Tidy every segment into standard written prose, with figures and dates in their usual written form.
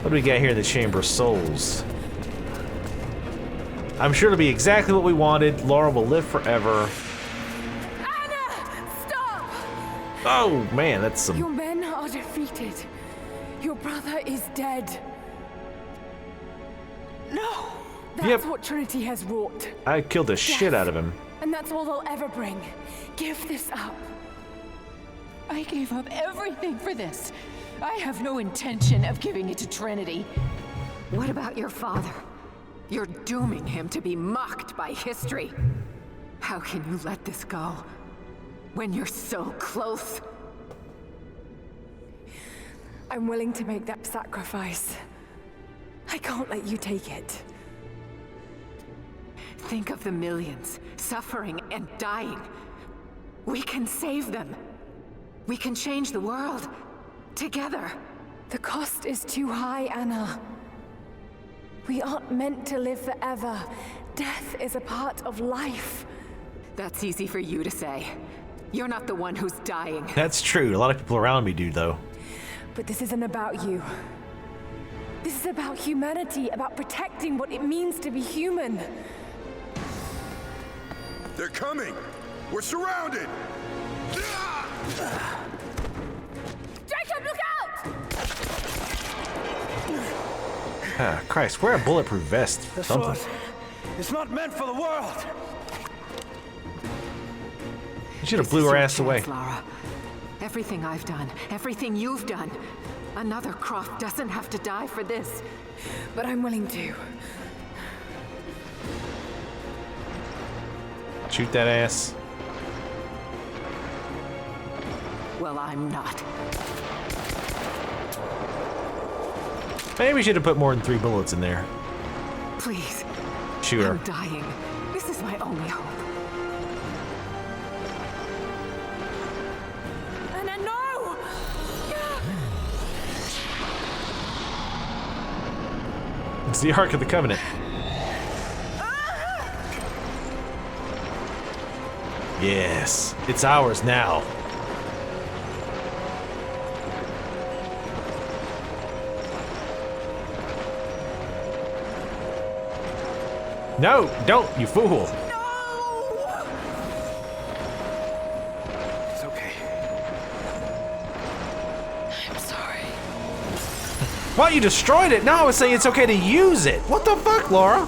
What do we got here in the Chamber of Souls? I'm sure it'll be exactly what we wanted. Laura will live forever. Anna! Stop! Oh, man, that's some... Your men are defeated. Your brother is dead. No! That's what Trinity has wrought. I killed the shit out of him. And that's all they'll ever bring. Give this up. I gave up everything for this. I have no intention of giving it to Trinity. What about your father? You're dooming him to be mocked by history. How can you let this go when you're so close? I'm willing to make that sacrifice. I can't let you take it. Think of the millions suffering and dying. We can save them. We can change the world together. The cost is too high, Anna. We aren't meant to live forever. Death is a part of life. That's easy for you to say. You're not the one who's dying. That's true. A lot of people around me do, though. But this isn't about you. This is about humanity, about protecting what it means to be human. They're coming! We're surrounded! Jacob, look out! Ah, Christ, wear a bulletproof vest. This Something. sword is not meant for the world. You should have This blew is her your ass away. chance, Lara. Everything I've done, everything you've done. Another Croft doesn't have to die for this. But I'm willing to. Shoot that ass. Well, I'm not. Maybe we should have put more than 3 bullets in there. Please. Shoot her. I'm dying. This is my only hope. Anna, no! It's the Ark of the Covenant. Yes, it's ours now. No, don't, you fool. It's okay. I'm sorry. Well, you destroyed it. Now I was saying it's okay to use it. What the fuck, Laura?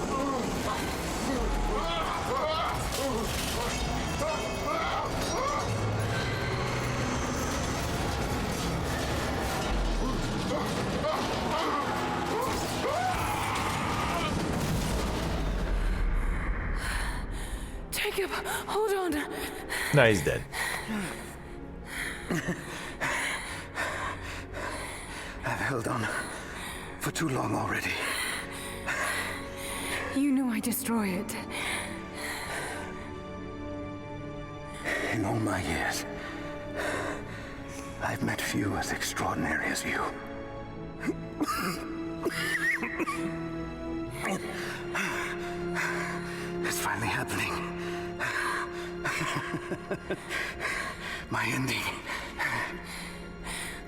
Jacob, hold on. No, he's dead. I've held on for too long already. You knew I'd destroy it. In all my years, I've met few as extraordinary as you. It's finally happening. My ending.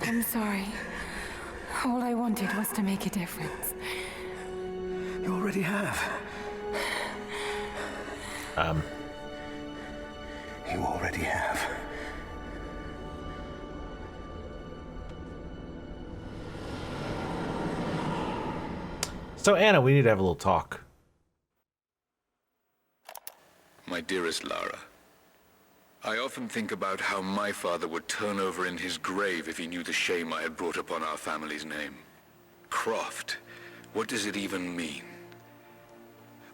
I'm sorry. All I wanted was to make a difference. You already have. You already have. So, Anna, we need to have a little talk. My dearest Lara, I often think about how my father would turn over in his grave if he knew the shame I had brought upon our family's name. Croft, what does it even mean?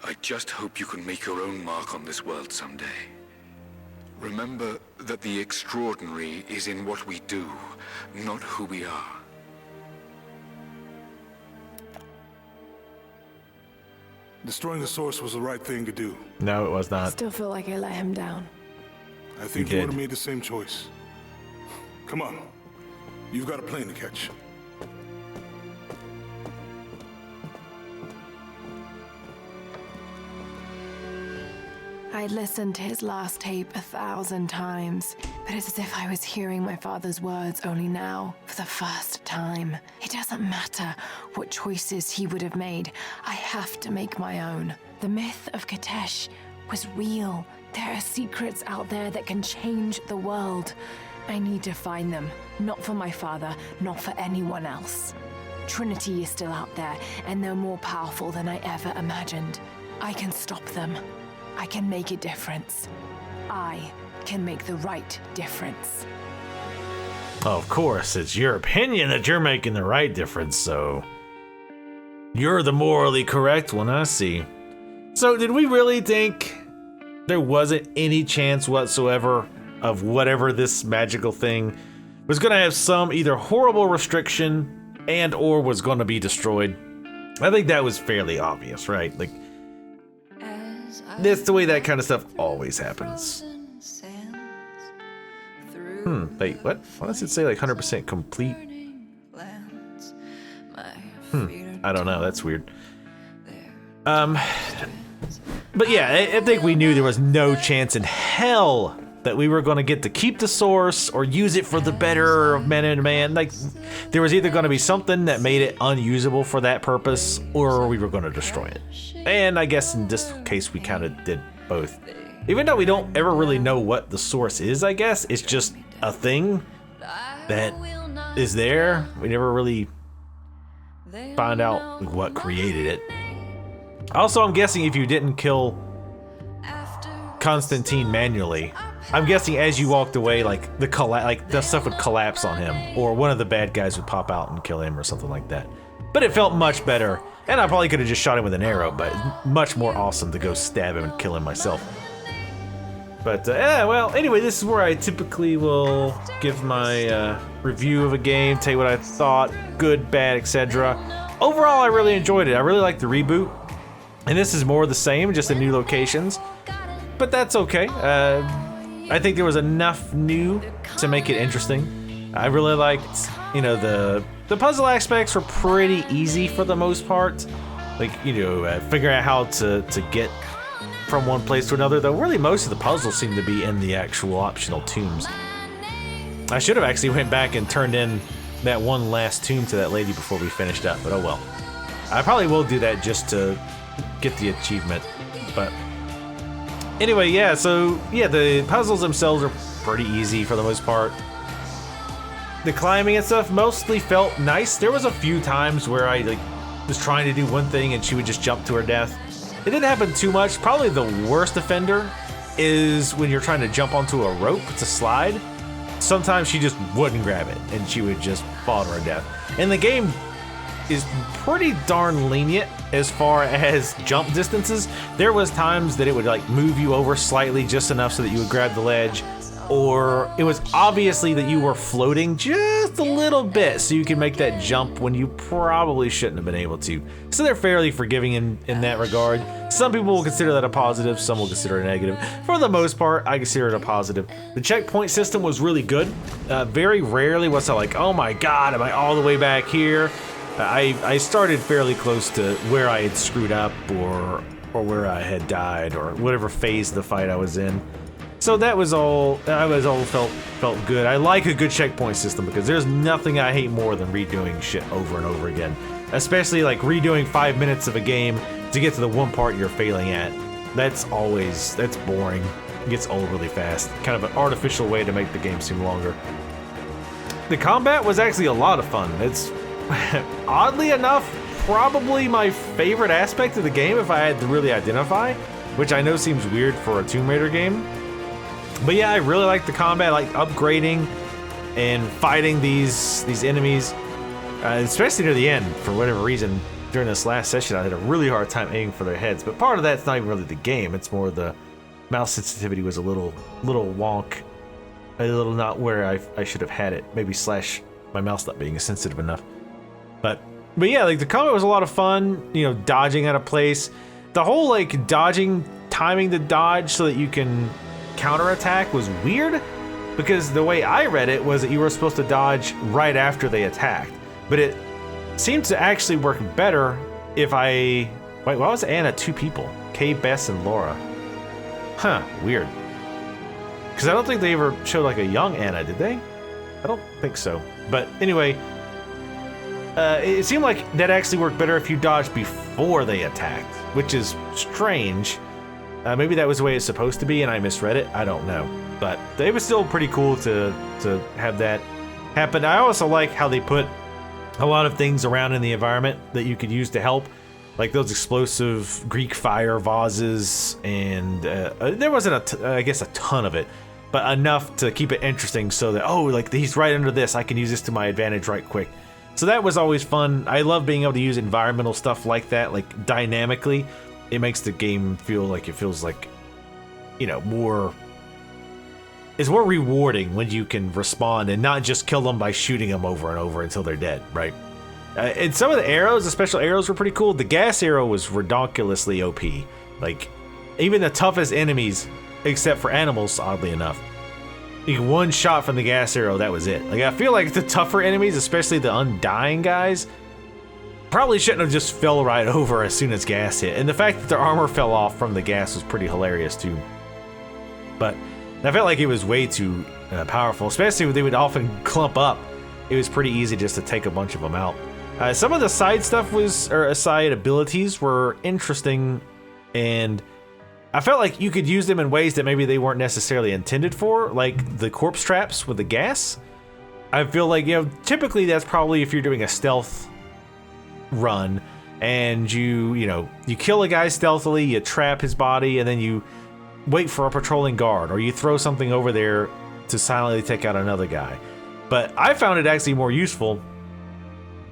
I just hope you can make your own mark on this world someday. Remember that the extraordinary is in what we do, not who we are. Destroying the source was the right thing to do. No, it was I not. still feel like I let him down. I think You you did. would have made the same choice. Come on. You've got a plane to catch. I listened to his last tape 1,000 times, but it's as if I was hearing my father's words only now, for the first time. It doesn't matter what choices he would have made. I have to make my own. The myth of Katesh was real. There are secrets out there that can change the world. I need to find them. Not for my father, not for anyone else. Trinity is still out there, and they're more powerful than I ever imagined. I can stop them. I can make a difference. I can make the right difference. Of course, it's your opinion that you're making the right difference, so you're the morally correct one, I see. So did we really think there wasn't any chance whatsoever of whatever this magical thing was going to have some either horrible restriction and or was going to be destroyed? I think that was fairly obvious, right? Like, that's the way that kind of stuff always happens. Wait, what? Why does it say like 100% complete? I don't know, that's weird. But yeah, I think we knew there was no chance in hell that we were going to get to keep the source or use it for the better of men and man. Like, there was either going to be something that made it unusable for that purpose, or we were going to destroy it. And I guess in this case, we kind of did both. Even though we don't ever really know what the source is, I guess, it's just a thing that is there. We never really find out what created it. Also, I'm guessing if you didn't kill Constantine manually, I'm guessing as you walked away, like the stuff would collapse on him, or one of the bad guys would pop out and kill him, or something like that. But it felt much better, and I probably could have just shot him with an arrow, but much more awesome to go stab him and kill him myself. But yeah, well, anyway, this is where I typically will give my review of a game, tell you what I thought, good, bad, etc. Overall, I really enjoyed it. I really liked the reboot. And this is more of the same, just in new locations. But that's okay. I think there was enough new to make it interesting. I really liked, you know, the puzzle aspects were pretty easy for the most part. Like, you know, figuring out how to get from one place to another, though really most of the puzzles seem to be in the actual optional tombs. I should have actually went back and turned in that one last tomb to that lady before we finished up, but oh well. I probably will do that just to get the achievement, but anyway, yeah, so yeah, the puzzles themselves are pretty easy for the most part. The climbing and stuff mostly felt nice. There was a few times where I was trying to do one thing and she would just jump to her death. It didn't happen too much. Probably the worst offender is when you're trying to jump onto a rope to slide. Sometimes she just wouldn't grab it and she would just fall to her death. And the game is pretty darn lenient as far as jump distances. There was times that it would like move you over slightly just enough so that you would grab the ledge, or it was obviously that you were floating just a little bit so you could make that jump when you probably shouldn't have been able to. So they're fairly forgiving in that regard. Some people will consider that a positive, some will consider it a negative. For the most part, I consider it a positive. The checkpoint system was really good. Very rarely was I like, oh my god, am I all the way back here? I started fairly close to where I had screwed up or where I had died or whatever phase of the fight I was in. So that was all. Felt good. I like a good checkpoint system because there's nothing I hate more than redoing shit over and over again. Especially like redoing 5 minutes of a game to get to the one part you're failing at. That's boring. It gets old really fast. Kind of an artificial way to make the game seem longer. The combat was actually a lot of fun. It's oddly enough probably my favorite aspect of the game if I had to really identify, which I know seems weird for a Tomb Raider game. But yeah, I really like the combat, like upgrading and fighting these enemies, especially near the end. For whatever reason, during this last session, I had a really hard time aiming for their heads. But part of that's not even really the game; it's more the mouse sensitivity was a little wonk, a little not where I should have had it. Maybe slash my mouse not being sensitive enough. But yeah, like the combat was a lot of fun. You know, dodging out of place, the whole like dodging, timing the dodge so that you can counterattack was weird, because the way I read it was that you were supposed to dodge right after they attacked, but it seemed to actually work better if wait, why was Anna two people? Kay, Bess, and Laura. Huh, weird. Because I don't think they ever showed like a young Anna, did they? I don't think so. But anyway, it seemed like that actually worked better if you dodged before they attacked, which is strange. Maybe that was the way it's supposed to be and I misread it. I don't know. But it was still pretty cool to have that happen. I also like how they put a lot of things around in the environment that you could use to help. Like those explosive Greek fire vases, and there wasn't, I guess, a ton of it, but enough to keep it interesting so that, oh, like he's right under this, I can use this to my advantage right quick. So that was always fun. I love being able to use environmental stuff like that, like dynamically. It makes the game feel like it feels like, you know, it's more rewarding when you can respond and not just kill them by shooting them over and over until they're dead, right? And some of the arrows, the special arrows, were pretty cool. The gas arrow was ridiculously OP. Like, even the toughest enemies, except for animals, oddly enough, you one shot from the gas arrow, that was it. Like, I feel like the tougher enemies, especially the Undying guys, probably shouldn't have just fell right over as soon as gas hit. And the fact that their armor fell off from the gas was pretty hilarious, too. But I felt like it was way too powerful, especially when they would often clump up. It was pretty easy just to take a bunch of them out. Some of the side stuff side abilities were interesting, and I felt like you could use them in ways that maybe they weren't necessarily intended for, like the corpse traps with the gas. I feel like, you know, typically that's probably if you're doing a stealth run and you kill a guy stealthily, you trap his body, and then you wait for a patrolling guard, or you throw something over there to silently take out another guy. But I found it actually more useful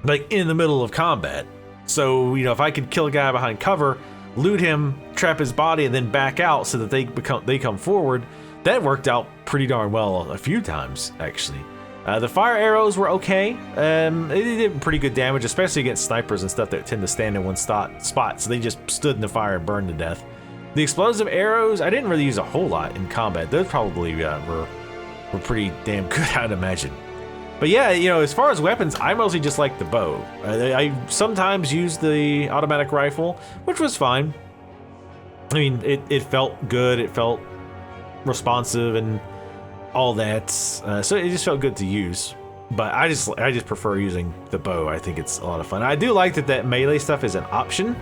like in the middle of combat. So, you know, if I could kill a guy behind cover, loot him, trap his body, and then back out so that they come forward, that worked out pretty darn well a few times, actually. The fire arrows were okay. They did pretty good damage, especially against snipers and stuff that tend to stand in one spot, so they just stood in the fire and burned to death. The explosive arrows, I didn't really use a whole lot in combat. Those probably were pretty damn good, I'd imagine. But yeah, you know, as far as weapons, I mostly just like the bow. I sometimes use the automatic rifle, which was fine. I mean, it felt good, it felt responsive and all that, so it just felt good to use. But I just prefer using the bow. I think it's a lot of fun. I do like that melee stuff is an option.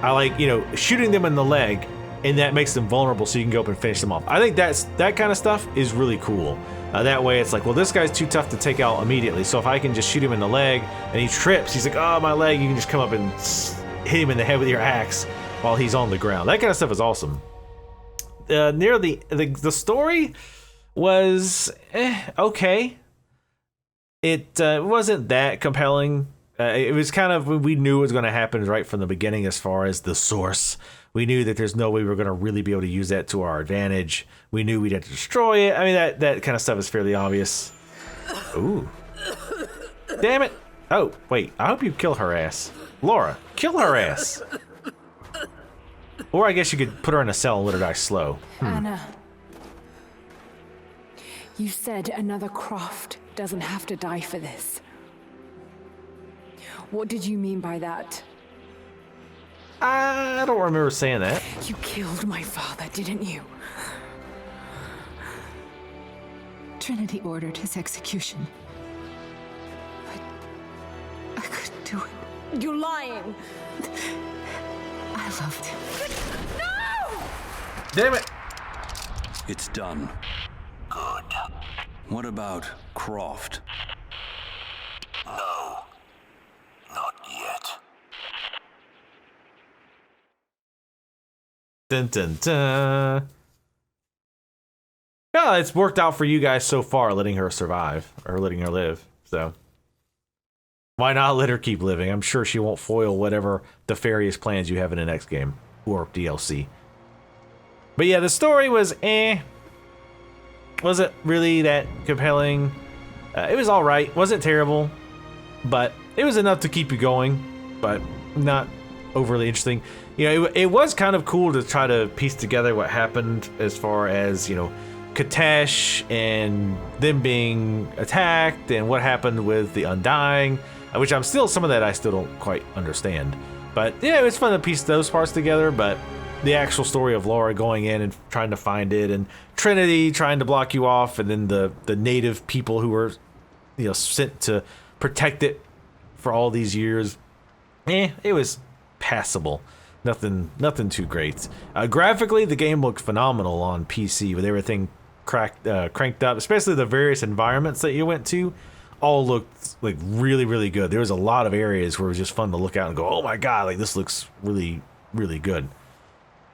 I like, you know, shooting them in the leg, and that makes them vulnerable so you can go up and finish them off. I think that kind of stuff is really cool. That way it's like, well, this guy's too tough to take out immediately, so if I can just shoot him in the leg and he trips, he's like, oh, my leg, you can just come up and hit him in the head with your axe while he's on the ground. That kind of stuff is awesome. Near the story was okay. It wasn't that compelling. It was kind of, we knew it was going to happen right from the beginning as far as the source. We knew that there's no way we were going to really be able to use that to our advantage. We knew we'd have to destroy it. I mean, that kind of stuff is fairly obvious. Ooh. Damn it. Oh, wait. I hope you kill her ass. Laura, kill her ass. Or I guess you could put her in a cell and let her die slow. Anna, you said another Croft doesn't have to die for this. What did you mean by that? I don't remember saying that. You killed my father, didn't you? Trinity ordered his execution. I couldn't do it. You're lying! I loved him. No! Damn it! It's done. Good. What about Croft? No. Not yet. Dun dun dun. Yeah, it's worked out for you guys so far, letting her survive, or letting her live, so. Why not let her keep living? I'm sure she won't foil whatever nefarious plans you have in the next game, or DLC. But yeah, the story was Wasn't really that compelling. It was alright, wasn't terrible, but it was enough to keep you going, but not overly interesting. You know, it was kind of cool to try to piece together what happened as far as, you know, Kitezh and them being attacked and what happened with the Undying, which some of that I still don't quite understand. But yeah, it was fun to piece those parts together, but the actual story of Laura going in and trying to find it, and Trinity trying to block you off, and then the native people who were, you know, sent to protect it for all these years. It was passable. Nothing too great. Graphically, the game looked phenomenal on PC with everything cranked up, especially the various environments that you went to. All looked like really, really good. There was a lot of areas where it was just fun to look out and go, oh my god, like this looks really, really good.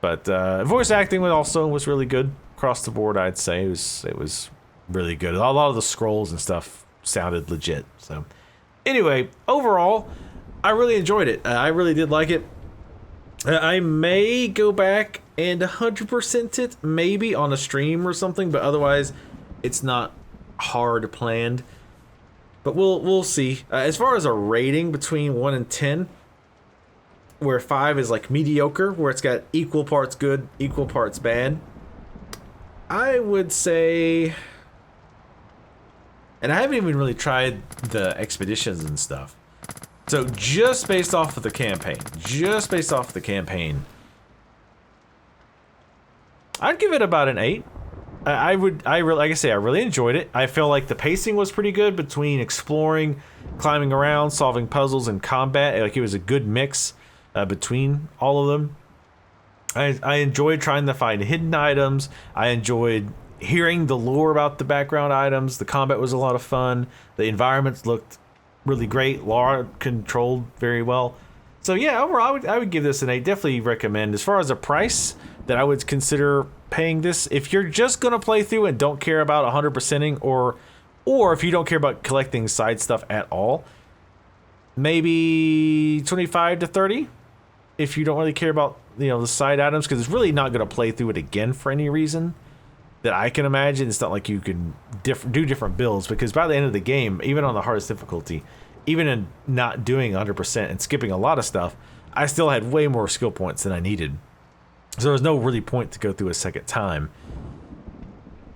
But voice acting was really good across the board. I'd say it was really good. A lot of the scrolls and stuff sounded legit. So anyway, overall, I really enjoyed it. I really did like it. I may go back and 100% it, maybe on a stream or something, but otherwise, it's not hard planned. But we'll see. As far as a rating between 1 and 10, where 5 is like mediocre, where it's got equal parts good, equal parts bad, I would say, and I haven't even really tried the expeditions and stuff. So just based off of the campaign, I'd give it about an 8. Like I say, I really enjoyed it. I feel like the pacing was pretty good between exploring, climbing around, solving puzzles, and combat. Like it was a good mix between all of them. I enjoyed trying to find hidden items. I enjoyed hearing the lore about the background items. The combat was a lot of fun. The environments looked really great. Laura controlled very well. So yeah, overall, I would give this an 8. Definitely recommend. As far as a price that I would consider paying this, if you're just gonna play through and don't care about 100%ing, or if you don't care about collecting side stuff at all, maybe 25 to 30. If you don't really care about, you know, the side items, because it's really not gonna play through it again for any reason that I can imagine. It's not like you can do different builds, because by the end of the game, even on the hardest difficulty, even in not doing 100% and skipping a lot of stuff, I still had way more skill points than I needed. So there was no really point to go through a second time.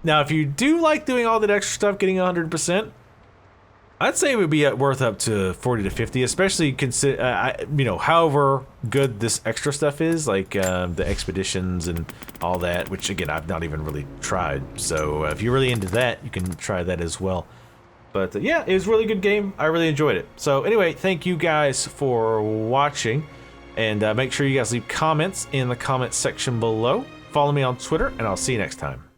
Now, if you do like doing all that extra stuff, getting 100%, I'd say it would be worth up to 40 to 50, especially however good this extra stuff is, like the expeditions and all that, which again, I've not even really tried. So if you're really into that, you can try that as well. But yeah, it was a really good game. I really enjoyed it. So anyway, thank you guys for watching, and make sure you guys leave comments in the comment section below. Follow me on Twitter, and I'll see you next time.